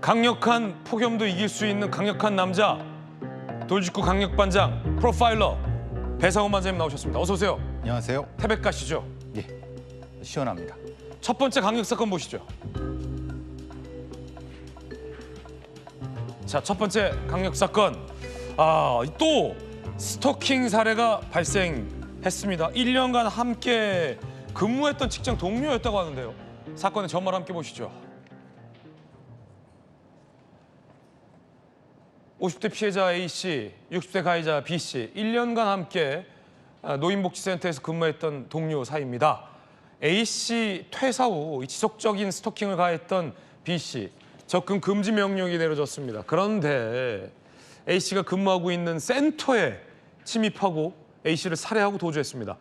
강력한 폭염도 이길 수 있는 강력한 남자, 돌직구 강력반장 프로파일러 배상훈 반장님 나오셨습니다. 어서 오세요. 안녕하세요. 태백 가시죠. 예, 시원합니다. 첫 번째 강력 사건 보시죠. 자, 첫 번째 강력 사건. 또 스토킹 사례가 발생했습니다. 1년간 함께 근무했던 직장 동료였다고 하는데요. 사건의 전말 함께 보시죠. 50대 피해자 A씨, 60대 가해자 B씨, 1년간 함께 노인복지센터에서 근무했던 동료 사이입니다. A씨 퇴사 후 지속적인 스토킹을 가했던 B씨, 접근 금지 명령이 내려졌습니다. 그런데 A씨가 근무하고 있는 센터에 침입하고 A씨를 살해하고 도주했습니다.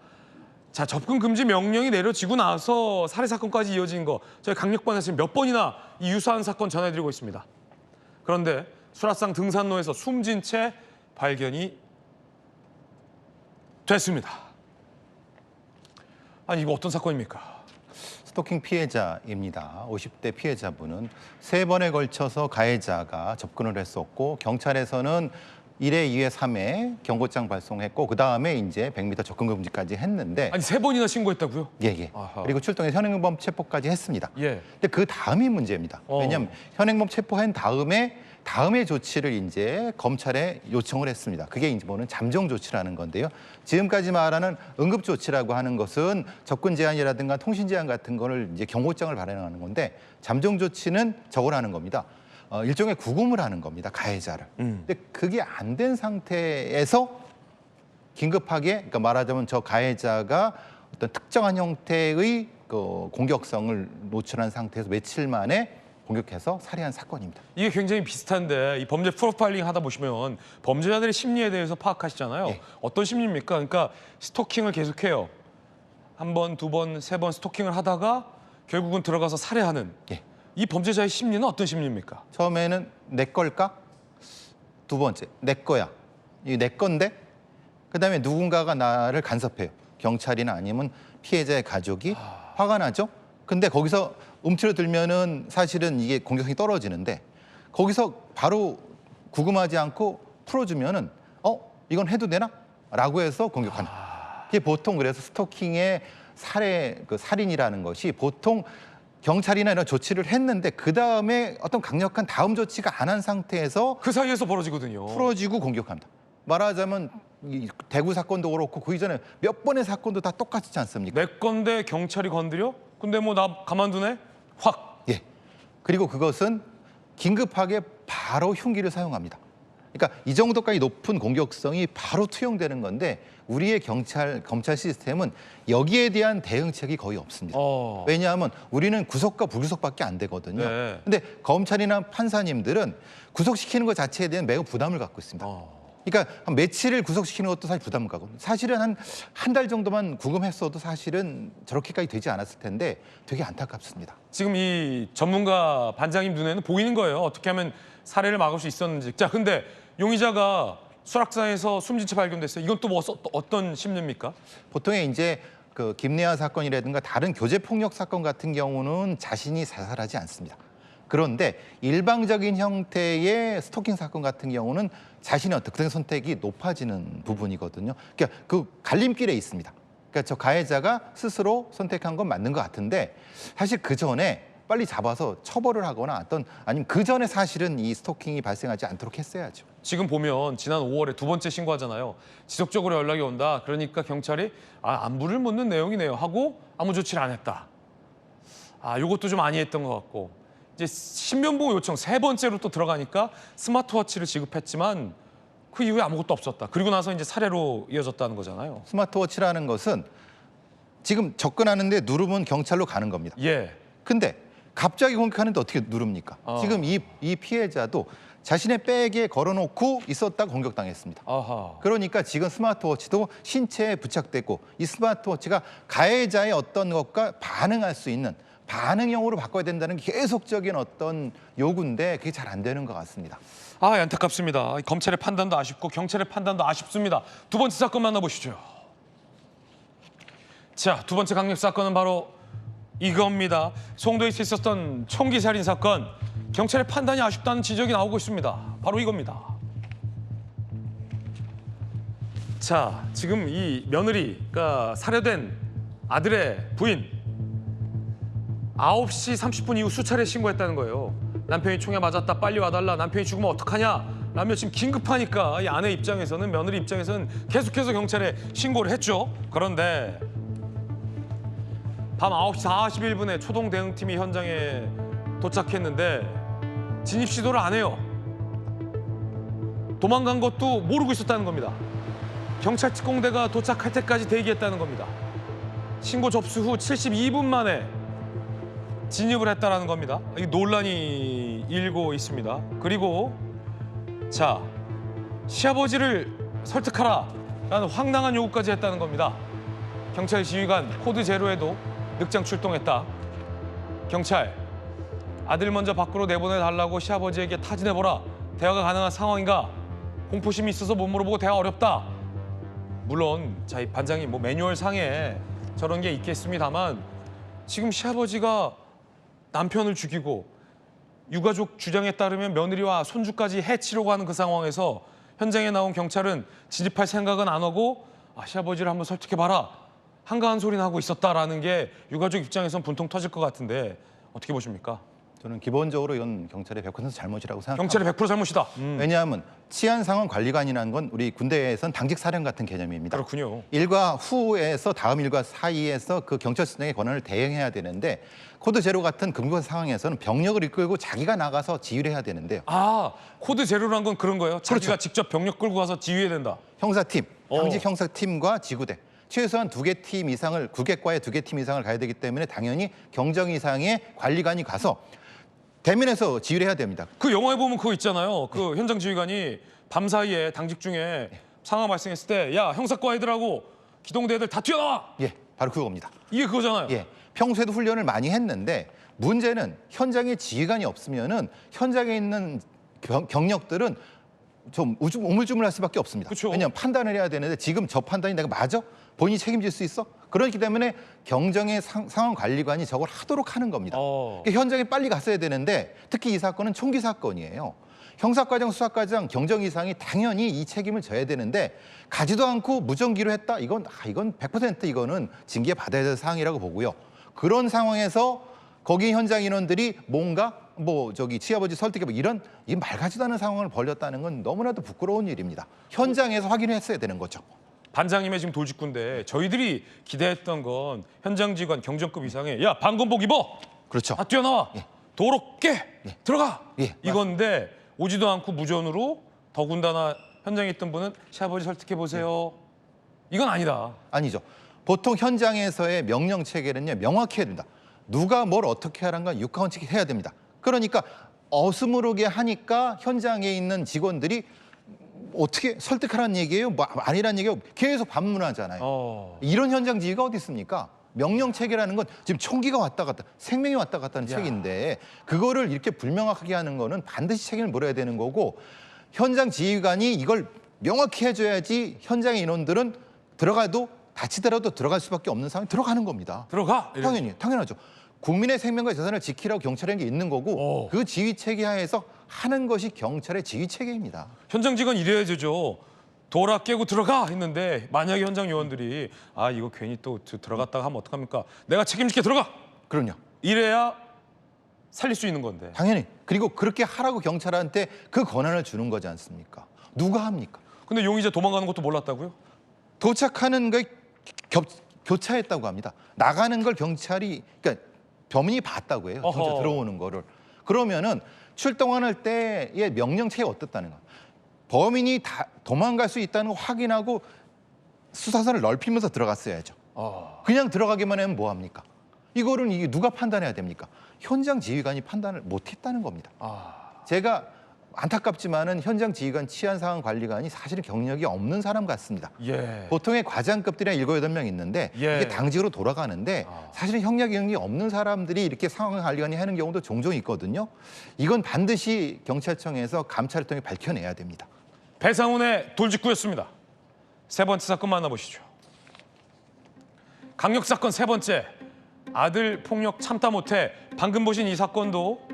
자, 접근 금지 명령이 내려지고 나서 살해 사건까지 이어진 거 저희 강력반에서 몇 번이나 이 유사한 사건 전해드리고 있습니다. 그런데 수라상 등산로에서 숨진 채 발견이 됐습니다. 아니, 이거 어떤 사건입니까? 스토킹 피해자입니다. 50대 피해자분은 3번에 걸쳐서 가해자가 접근을 했었고 경찰에서는 1회, 2회, 3회 경고장 발송했고 그다음에 이제 100m 접근 금지까지 했는데 아니, 3번이나 신고했다고요? 예. 아하. 그리고 출동해서 현행범 체포까지 했습니다. 예. 근데 그 다음이 문제입니다. 왜냐하면 현행범 체포한 다음에 조치를 이제 검찰에 요청을 했습니다. 그게 이제 뭐는 잠정 조치라는 건데요. 지금까지 말하는 응급 조치라고 하는 것은 접근 제한이라든가 통신 제한 같은 거를 이제 경고장을 발행하는 건데 잠정 조치는 저걸 하는 겁니다. 일종의 구금을 하는 겁니다. 가해자를. 근데 그게 안 된 상태에서 긴급하게, 그러니까 말하자면 저 가해자가 어떤 특정한 형태의 그 공격성을 노출한 상태에서 며칠 만에 공격해서 살해한 사건입니다. 이게 굉장히 비슷한데 이 범죄 프로파일링 하다 보시면 범죄자들의 심리에 대해서 파악하시잖아요. 예. 어떤 심리입니까? 그러니까 스토킹을 계속해요. 한 번, 두 번, 세 번 스토킹을 하다가 결국은 들어가서 살해하는 예. 이 범죄자의 심리는 어떤 심리입니까? 처음에는 내 걸까? 두 번째, 내 거야. 이게 내 건데? 그다음에 누군가가 나를 간섭해요. 경찰이나 아니면 피해자의 가족이 화가 나죠? 근데 거기서 움츠러들면은 사실은 이게 공격성이 떨어지는데 거기서 바로 구금하지 않고 풀어주면은 이건 해도 되나? 라고 해서 공격하는. 이게 보통 그래서 스토킹의 살인이라는 것이 보통 경찰이나 이런 조치를 했는데 그 다음에 어떤 강력한 다음 조치가 안 한 상태에서 그 사이에서 벌어지거든요. 풀어지고 공격합니다. 말하자면 이 대구 사건도 그렇고 그 이전에 몇 번의 사건도 다 똑같지 않습니까? 내 건데 경찰이 건드려? 근데 뭐 나 가만두네? 확. 예. 그리고 그것은 긴급하게 바로 흉기를 사용합니다. 그러니까 이 정도까지 높은 공격성이 바로 투영되는 건데 우리의 검찰 시스템은 여기에 대한 대응책이 거의 없습니다. 왜냐하면 우리는 구속과 불구속밖에 안 되거든요. 네. 근데 검찰이나 판사님들은 구속시키는 것 자체에 대한 매우 부담을 갖고 있습니다. 그러니까 한 며칠을 구속시키는 것도 사실 부담을 가고 사실은 한 달 정도만 구금했어도 사실은 저렇게까지 되지 않았을 텐데 되게 안타깝습니다. 지금 이 전문가 반장님 눈에는 보이는 거예요. 어떻게 하면 살해를 막을 수 있었는지. 자, 근데 용의자가 수락산에서 숨진 채 발견됐어요. 이건 또 어떤 심리입니까? 보통의 이제 그 김래아 사건이라든가 다른 교제 폭력 사건 같은 경우는 자신이 자살하지 않습니다. 그런데 일방적인 형태의 스토킹 사건 같은 경우는 자신의 어떤 선택이 높아지는 부분이거든요. 그러니까 그 갈림길에 있습니다. 그러니까 저 가해자가 스스로 선택한 건 맞는 것 같은데 사실 그 전에 빨리 잡아서 처벌을 하거나 아니면 그 전에 사실은 이 스토킹이 발생하지 않도록 했어야죠. 지금 보면 지난 5월에 두 번째 신고하잖아요. 지속적으로 연락이 온다. 그러니까 경찰이 안부를 묻는 내용이네요 하고 아무 조치를 안 했다. 이것도 좀 아니했던 것 같고 이제 신변보호 요청 세 번째로 또 들어가니까 스마트워치를 지급했지만 그 이후에 아무것도 없었다. 그리고 나서 이제 살해로 이어졌다는 거잖아요. 스마트워치라는 것은 지금 접근하는데 누르면 경찰로 가는 겁니다. 예. 근데 갑자기 공격하는데 어떻게 누릅니까? 지금 이 피해자도 자신의 백에 걸어놓고 있었다가 공격당했습니다. 아하. 그러니까 지금 스마트워치도 신체에 부착되고 이 스마트워치가 가해자의 어떤 것과 반응할 수 있는 반응형으로 바꿔야 된다는 게 계속적인 어떤 요구인데 그게 잘 안 되는 것 같습니다. 안타깝습니다. 검찰의 판단도 아쉽고 경찰의 판단도 아쉽습니다. 두 번째 사건 만나보시죠. 자, 두 번째 강력 사건은 바로 이겁니다. 송도에서 있었던 총기 살인 사건. 경찰의 판단이 아쉽다는 지적이 나오고 있습니다. 바로 이겁니다. 자, 지금 이 며느리가 살해된 아들의 부인 9시 30분 이후 수차례 신고했다는 거예요. 남편이 총에 맞았다, 빨리 와달라, 남편이 죽으면 어떡하냐 라며 지금 긴급하니까 이 아내 입장에서는, 며느리 입장에서는 계속해서 경찰에 신고를 했죠. 그런데 밤 9시 41분에 초동 대응팀이 현장에 도착했는데 진입 시도를 안 해요. 도망간 것도 모르고 있었다는 겁니다. 경찰 특공대가 도착할 때까지 대기했다는 겁니다. 신고 접수 후 72분 만에 진입을 했다는 겁니다. 이 논란이 일고 있습니다. 그리고 자, 시아버지를 설득하라라는 황당한 요구까지 했다는 겁니다. 경찰 지휘관 코드 제로에도 늑장 출동했다. 경찰, 아들 먼저 밖으로 내보내달라고 시아버지에게 타진해보라. 대화가 가능한 상황인가? 공포심이 있어서 못 물어보고 대화 어렵다. 물론 자, 이 반장님 뭐 매뉴얼 상에 저런 게 있겠습니다만 지금 시아버지가 남편을 죽이고 유가족 주장에 따르면 며느리와 손주까지 해치려고 하는 그 상황에서 현장에 나온 경찰은 진입할 생각은 안 하고 시아버지를 한번 설득해봐라. 한가한 소리나 하고 있었다라는 게 유가족 입장에선 분통 터질 것 같은데 어떻게 보십니까? 저는 기본적으로 이건 경찰의 100% 잘못이라고 생각합니다. 경찰의 100% 잘못이다. 왜냐하면 치안상황관리관이라는 건 우리 군대에선 당직 사령 같은 개념입니다. 그렇군요. 일과 후에서 다음 일과 사이에서 그 경찰청의 권한을 대행해야 되는데 코드 제로 같은 급박한 상황에서는 병력을 이끌고 자기가 나가서 지휘를 해야 되는데요. 코드 제로란 건 그런 거예요? 자기가 그렇죠. 직접 병력 끌고 가서 지휘해야 된다. 형사팀, 당직 형사팀과 지구대. 최소한 2개 팀 이상을, 9개과에 2개 팀 이상을 가야 되기 때문에 당연히 경정 이상의 관리관이 가서 대면에서 지휘를 해야 됩니다. 그 영화에 보면 그거 있잖아요. 그 현장 지휘관이 밤 사이에 당직 중에 상황 발생했을 때 야, 형사과 애들하고 기동대 애들 다 뛰어나와! 예, 바로 그겁니다. 이게 그거잖아요. 예, 평소에도 훈련을 많이 했는데 문제는 현장에 지휘관이 없으면은 현장에 있는 경력들은 좀 우물쭈물할 수밖에 없습니다. 그쵸. 왜냐하면 판단을 해야 되는데 지금 저 판단이 내가 맞아? 본인이 책임질 수 있어? 그렇기 때문에 경정의 상황관리관이 저걸 하도록 하는 겁니다. 그러니까 현장에 빨리 갔어야 되는데 특히 이 사건은 총기 사건이에요. 형사과장, 수사과장, 경정이상이 당연히 이 책임을 져야 되는데 가지도 않고 무전기로 했다? 이건 100% 이거는 징계 받아야 될 사항이라고 보고요. 그런 상황에서 거기 현장 인원들이 뭔가 시아버지 설득해 이런 이 말 같지도 않은 상황을 벌였다는 건 너무나도 부끄러운 일입니다. 현장에서 확인했어야 되는 거죠. 반장님의 지금 돌직구인데 저희들이 기대했던 건 현장 지휘관 경정급 이상의 야, 방검복 입어! 그렇죠. 다 뛰어나와! 예. 도로 깨! 들어가! 예, 이건데 오지도 않고 무전으로 더군다나 현장에 있던 분은 시아버지 설득해 보세요. 이건 아니다. 아니죠. 보통 현장에서의 명령 체계는요, 명확히 해야 됩니다. 누가 뭘 어떻게 하라는 건 육하원칙 해야 됩니다. 그러니까 어스무르게 하니까 현장에 있는 직원들이 어떻게 설득하라는 얘기예요? 아니라는 얘기예요? 계속 반문하잖아요. 이런 현장 지휘가 어디 있습니까? 명령 체계라는 건 지금 총기가 왔다 갔다, 생명이 왔다 갔다 하는 책인데 그거를 이렇게 불명확하게 하는 거는 반드시 책임을 물어야 되는 거고 현장 지휘관이 이걸 명확히 해줘야지 현장의 인원들은 들어가도 다치더라도 들어갈 수밖에 없는 상황에 들어가는 겁니다. 들어가! 당연하죠. 국민의 생명과 재산을 지키라고 경찰에는 게 있는 거고 그 지휘 체계 하에서 하는 것이 경찰의 지휘 체계입니다. 현장 직원 이래야 되죠. 도라 깨고 들어가 했는데 만약에 현장 요원들이 이거 괜히 또 들어갔다가 하면 어떡합니까? 내가 책임질게 들어가! 그럼요. 이래야 살릴 수 있는 건데. 당연히. 그리고 그렇게 하라고 경찰한테 그 권한을 주는 거지 않습니까? 누가 합니까? 근데 용의자 도망가는 것도 몰랐다고요? 도착하는 걸 교차했다고 합니다. 나가는 걸 경찰이, 그러니까 범인이 봤다고 해요. 경찰 들어오는 거를. 그러면은 출동할 때의 명령체가 어떻다는 거예요. 범인이 도망갈 수 있다는 걸 확인하고 수사선을 넓히면서 들어갔어야죠. 그냥 들어가기만 하면 뭐합니까? 이거는 이게 누가 판단해야 됩니까? 현장 지휘관이 판단을 못했다는 겁니다. 제가 안타깝지만은 현장 지휘관, 치안상황관리관이 사실은 경력이 없는 사람 같습니다. 보통의 과장급들이 한 7, 8명 있는데 이게 당직으로 돌아가는데 사실은 경력이 없는 사람들이 이렇게 상황관리관이 하는 경우도 종종 있거든요. 이건 반드시 경찰청에서 감찰을 통해 밝혀내야 됩니다. 배상훈의 돌직구였습니다. 세 번째 사건 만나보시죠. 강력사건 세 번째. 아들 폭력 참다 못해 방금 보신 이 사건도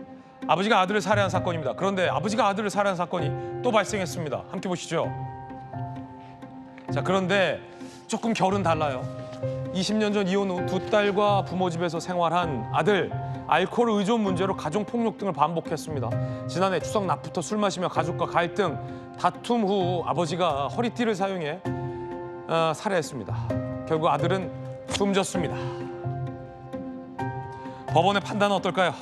아버지가 아들을 살해한 사건입니다. 그런데 아버지가 아들을 살해한 사건이 또 발생했습니다. 함께 보시죠. 자, 그런데 조금 결은 달라요. 20년 전 이혼 후 두 딸과 부모 집에서 생활한 아들, 알코올 의존 문제로 가정폭력 등을 반복했습니다. 지난해 추석 낮부터 술 마시며 가족과 갈등, 다툼 후 아버지가 허리띠를 사용해 살해했습니다. 결국 아들은 숨졌습니다. 법원의 판단은 어떨까요?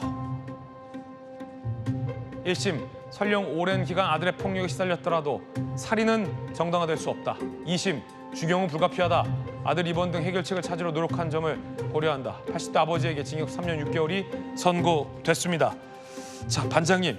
1심, 설령 오랜 기간 아들의 폭력에 시달렸더라도 살인은 정당화될 수 없다. 2심, 주경은 불가피하다. 아들 입원 등 해결책을 찾으려 노력한 점을 고려한다. 80대 아버지에게 징역 3년 6개월이 선고됐습니다. 자, 반장님,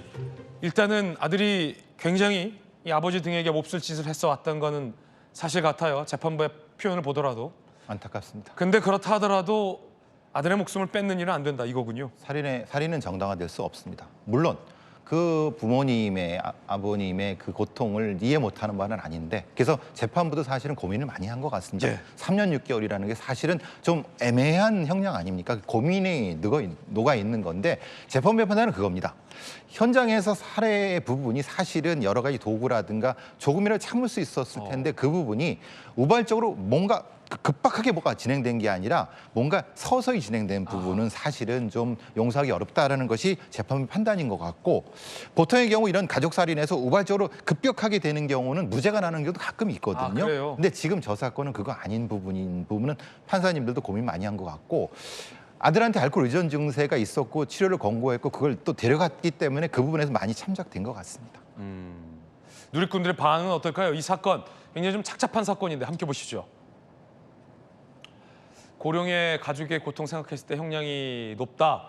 일단은 아들이 굉장히 이 아버지 등에게 몹쓸 짓을 했어 왔던 거는 사실 같아요. 재판부의 표현을 보더라도. 안타깝습니다. 근데 그렇다 하더라도 아들의 목숨을 뺏는 일은 안 된다 이거군요. 살인은 정당화될 수 없습니다. 물론 그 부모님의 아버님의 그 고통을 이해 못하는 바는 아닌데, 그래서 재판부도 사실은 고민을 많이 한 것 같습니다. 네. 3년 6개월이라는 게 사실은 좀 애매한 형량 아닙니까? 고민이 녹아 있는 건데, 재판부의 판단은 그겁니다. 현장에서 살해의 부분이 사실은 여러 가지 도구라든가 조금이라도 참을 수 있었을 텐데 그 부분이 우발적으로 뭔가 급박하게 뭐가 진행된 게 아니라 뭔가 서서히 진행된 부분은 사실은 좀 용서하기 어렵다라는 것이 재판부 판단인 것 같고, 보통의 경우 이런 가족살인에서 우발적으로 급격하게 되는 경우는 무죄가 나는 경우도 가끔 있거든요. 그래요? 근데 지금 저 사건은 그거 아닌 부분은 판사님들도 고민 많이 한 것 같고, 아들한테 알코올 의존 증세가 있었고 치료를 권고했고 그걸 또 데려갔기 때문에 그 부분에서 많이 참작된 것 같습니다. 누리꾼들의 반응은 어떨까요? 이 사건 굉장히 좀 착잡한 사건인데 함께 보시죠. 고령의 가족의 고통 생각했을 때 형량이 높다.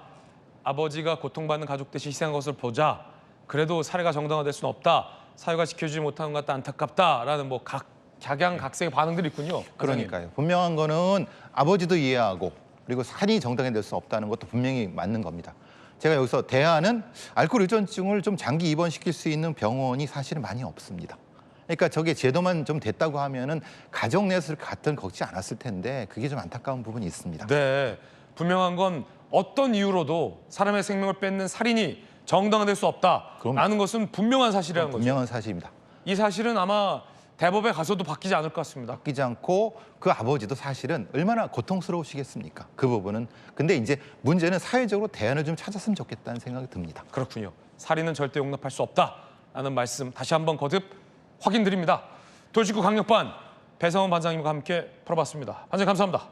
아버지가 고통받는 가족 대신 희생한 것을 보자. 그래도 살해가 정당화될 수는 없다. 사회가 지켜주지 못하는 것 같다. 안타깝다라는 뭐 각양각색의 반응들이 있군요. 그러니까요. 분명한 거는 아버지도 이해하고 그리고 살인이 정당화될 수 없다는 것도 분명히 맞는 겁니다. 제가 여기서 대안은 알코올 의존증을 좀 장기 입원시킬 수 있는 병원이 사실은 많이 없습니다. 그러니까 저게 제도만 좀 됐다고 하면은 가족 내에서 같은 걷지 않았을 텐데 그게 좀 안타까운 부분이 있습니다. 네, 분명한 건 어떤 이유로도 사람의 생명을 뺏는 살인이 정당화될 수 없다라는 것은 분명한 사실이라는 거죠. 분명한 사실입니다. 이 사실은 아마 대법에 가서도 바뀌지 않을 것 같습니다. 바뀌지 않고 그 아버지도 사실은 얼마나 고통스러우시겠습니까? 그 부분은. 근데 이제 문제는 사회적으로 대안을 좀 찾았으면 좋겠다는 생각이 듭니다. 그렇군요. 살인은 절대 용납할 수 없다라는 말씀 다시 한번 거듭 확인드립니다. 돌직구 강력반 배성원 반장님과 함께 풀어봤습니다. 반장님 감사합니다.